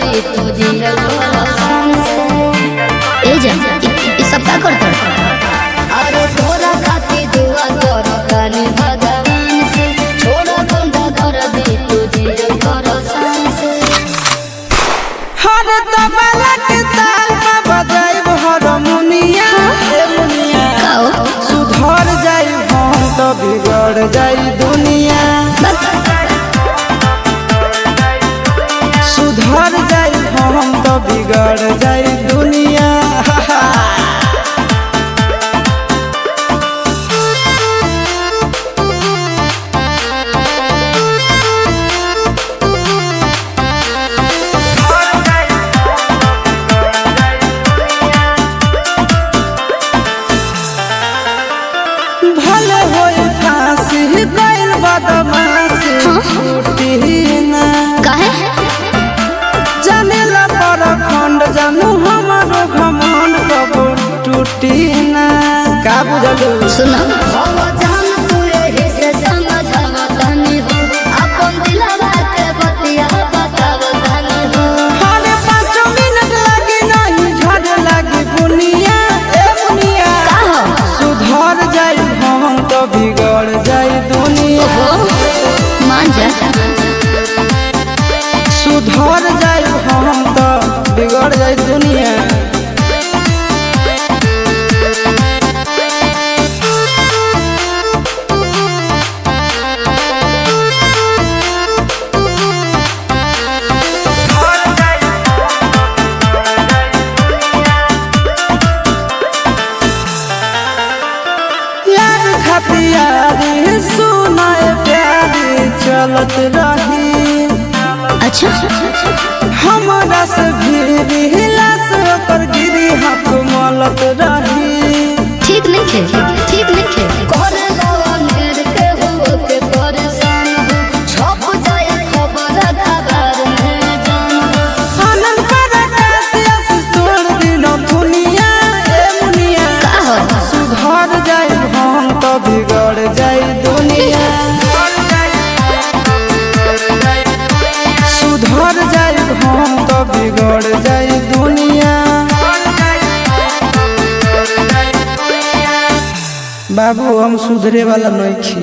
दे तुझे ए जा ई सब का करत अरे तोरा खातिर दुआ करो कानी भगवान से छोड़ बंद कर दे तुझे परसान से हर तबला के ताल पे बजाइब हारमोनिया ए मुनिया सुधर जाई हम तो बिगड़ जाई दुनिया सुधर जाई हम तो बिगड़ जाई दुनिया भले होई फांसी गइल बदमाशी छूटी ना काहे जानेला पर खंड जानू हमारो घमंड कबो टूटी ना का बुझलू सुनो हम जान तू एही से समझावा तनी हो अपन दिलवा के बतिया बतावा तनी हो हर 5 मिनट लगी नहीं झड़ लगी दुनिया ए मुनिया का हो सुधर जाई हम तो बिगड़ जाई दुनिया मान जा सुधर जाई हम तो बिगड़ जाई दुनिया यार खतियारी सुनाए प्यारी चलत रही अच्छा हमरा से भी हिला से ओकर गिरी हाथ मलत रही ठीक नहीं खे कर लवा मेर के हो के परेशान हो छप जाए खबर खबर में जान आनंद परकाश आशीष तोड़ दिनो दुनिया ए मुनिया का हो सुधर जाई हम तो बिगड़ जाई दुनिया सुधर जाई हम तो बिगड़ जाई दुनिया बाबू हम सुधरे वाला नहीं छी।